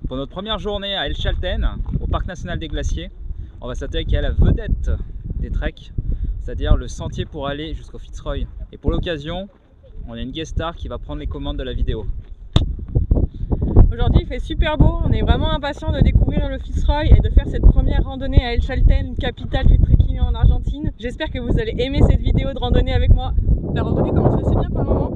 Pour notre première journée à El Chalten, au Parc National des Glaciers, on va s'attaquer à la vedette des treks, c'est-à-dire le sentier pour aller jusqu'au Fitzroy. Et pour l'occasion, on a une guest star qui va prendre les commandes de la vidéo. Aujourd'hui il fait super beau, on est vraiment impatient de découvrir le Fitzroy et de faire cette première randonnée à El Chalten, capitale du trekking en Argentine. J'espère que vous allez aimer cette vidéo de randonnée avec moi. La randonnée commence assez bien pour le moment.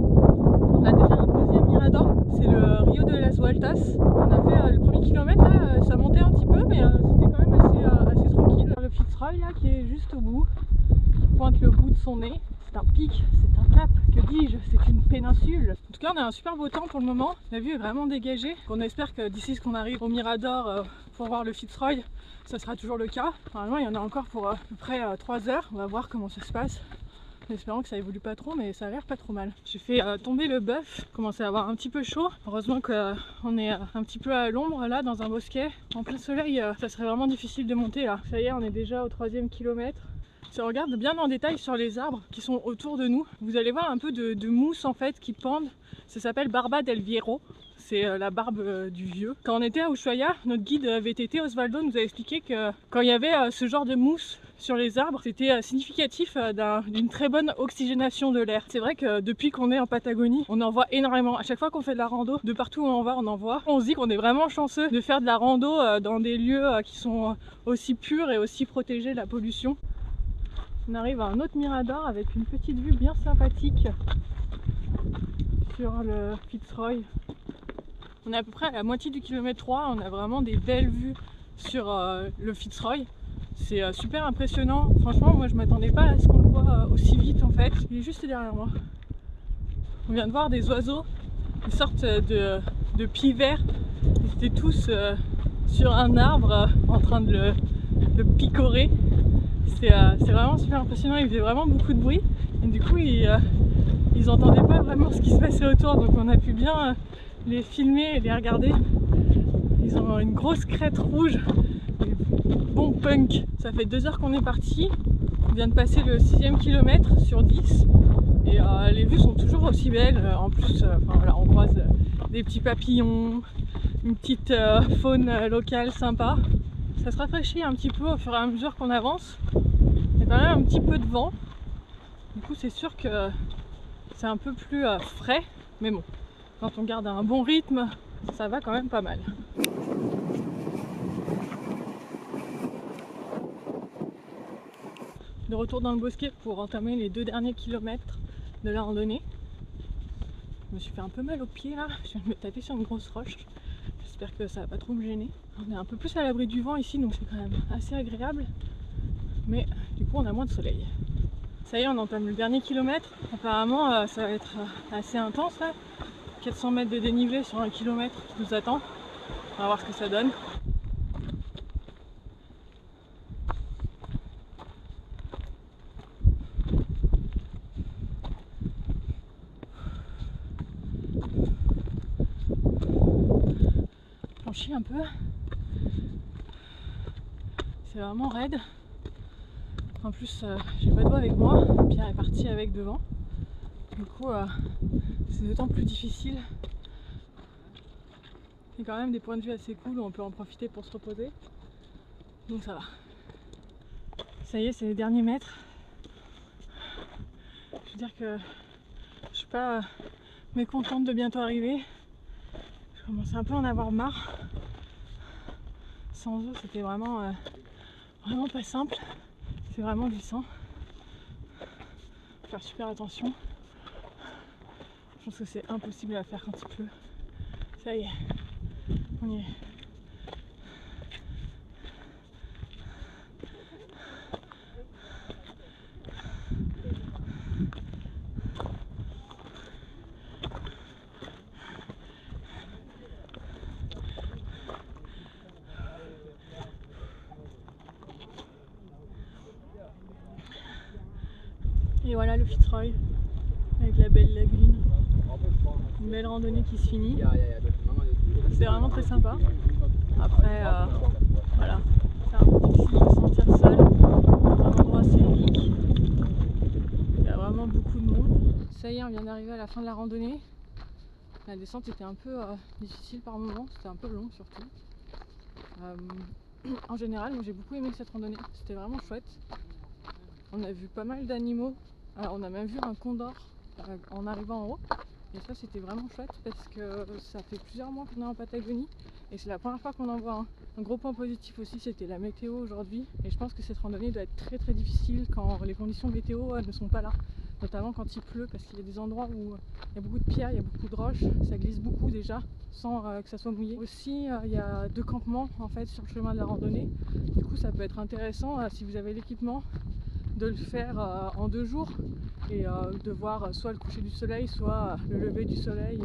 On a déjà un deuxième mirador, c'est le Rio de las Vueltas. On a fait le premier kilomètre, là, ça montait un petit peu mais c'était quand même assez tranquille. Le Fitzroy là qui est juste au bout, qui pointe le bout de son nez. C'est un pic, c'est un cap, que dis-je, c'est une péninsule. En tout cas on a un super beau temps pour le moment, la vue est vraiment dégagée. On espère que d'ici ce qu'on arrive au Mirador pour voir le Fitzroy, ça sera toujours le cas. Normalement il y en a encore pour à peu près 3 heures, on va voir comment ça se passe. En espérant que ça évolue pas trop, mais ça a l'air pas trop mal. J'ai fait tomber le bœuf, commence à avoir un petit peu chaud. Heureusement qu'on est un petit peu à l'ombre là dans un bosquet. En plein soleil, ça serait vraiment difficile de monter là. Ça y est, on est déjà au 3e kilomètre. Si on regarde bien en détail sur les arbres qui sont autour de nous, vous allez voir un peu de mousse en fait qui pendent. Ça s'appelle Barba del Viejo, c'est la barbe du vieux. Quand on était à Ushuaia, notre guide VTT Osvaldo nous a expliqué que quand il y avait ce genre de mousse sur les arbres, c'était significatif d'une très bonne oxygénation de l'air. C'est vrai que depuis qu'on est en Patagonie, on en voit énormément. À chaque fois qu'on fait de la rando, de partout où on va, on en voit. On se dit qu'on est vraiment chanceux de faire de la rando dans des lieux qui sont aussi purs et aussi protégés de la pollution. On arrive à un autre mirador avec une petite vue bien sympathique sur le Fitzroy. On est à peu près à la moitié du kilomètre 3, on a vraiment des belles vues sur le Fitzroy. C'est super impressionnant, franchement moi je m'attendais pas à ce qu'on le voit aussi vite en fait. Il est juste derrière moi. On vient de voir des oiseaux, une sorte de pivers. Ils étaient tous sur un arbre en train de le picorer. C'est vraiment super impressionnant, il faisait vraiment beaucoup de bruit et du coup ils entendaient pas vraiment ce qui se passait autour, donc on a pu bien les filmer et les regarder. Ils ont une grosse crête rouge, bon punk. Ça fait 2 heures qu'on est parti, on vient de passer le 6e kilomètre sur 10 et les vues sont toujours aussi belles. En plus voilà, on croise des petits papillons, une petite faune locale sympa. Ça se rafraîchit un petit peu au fur et à mesure qu'on avance. Il y a quand même un petit peu de vent. Du coup c'est sûr que c'est un peu plus frais. Mais bon, quand on garde un bon rythme, ça va quand même pas mal. De retour dans le bosquet pour entamer les 2 derniers kilomètres de la randonnée. Je me suis fait un peu mal aux pieds là. Je viens de me taper sur une grosse roche. J'espère que ça va pas trop me gêner. On est un peu plus à l'abri du vent ici, donc c'est quand même assez agréable. Mais du coup on a moins de soleil. Ça y est, on entame le dernier kilomètre. Apparemment ça va être assez intense là. 400 mètres de dénivelé sur 1 kilomètre qui nous attend. On va voir ce que ça donne. Franchi un peu. C'est vraiment raide. En plus j'ai pas de doigt avec moi, Pierre est parti avec devant. Du coup c'est d'autant plus difficile. Il y a quand même des points de vue assez cool où on peut en profiter pour se reposer. Donc ça va. Ça y est, c'est les derniers mètres. Je veux dire que je suis pas mécontente de bientôt arriver. Je commence un peu à en avoir marre. Sans eau c'était vraiment pas simple. C'est vraiment glissant. Faut faire super attention. Je pense que c'est impossible à faire quand il pleut. Ça y est, on y est. Et voilà le Fitzroy avec la belle lagune. Une belle randonnée qui se finit. C'est vraiment très sympa. Après, voilà, c'est un peu difficile de se sentir seul. Un endroit scénique. Il y a vraiment beaucoup de monde. Ça y est, on vient d'arriver à la fin de la randonnée. La descente était un peu difficile par moments, c'était un peu long surtout. En général, moi j'ai beaucoup aimé cette randonnée, c'était vraiment chouette. On a vu pas mal d'animaux, on a même vu un condor en arrivant en haut. Et ça c'était vraiment chouette parce que ça fait plusieurs mois qu'on est en Patagonie et c'est la première fois qu'on en voit un. Un gros point positif aussi c'était la météo aujourd'hui et je pense que cette randonnée doit être très très difficile quand les conditions météo ne sont pas là. Notamment quand il pleut parce qu'il y a des endroits où il y a beaucoup de pierres, il y a beaucoup de roches, ça glisse beaucoup déjà sans que ça soit mouillé. Aussi il y a 2 campements en fait sur le chemin de la randonnée, du coup ça peut être intéressant si vous avez l'équipement de le faire en 2 jours et de voir soit le coucher du soleil soit le lever du soleil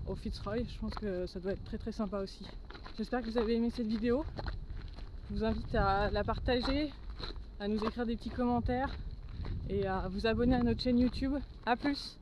au Fitzroy. Je pense que ça doit être très très sympa aussi. J'espère que vous avez aimé cette vidéo, je vous invite à la partager, à nous écrire des petits commentaires et à vous abonner à notre chaîne YouTube. A plus!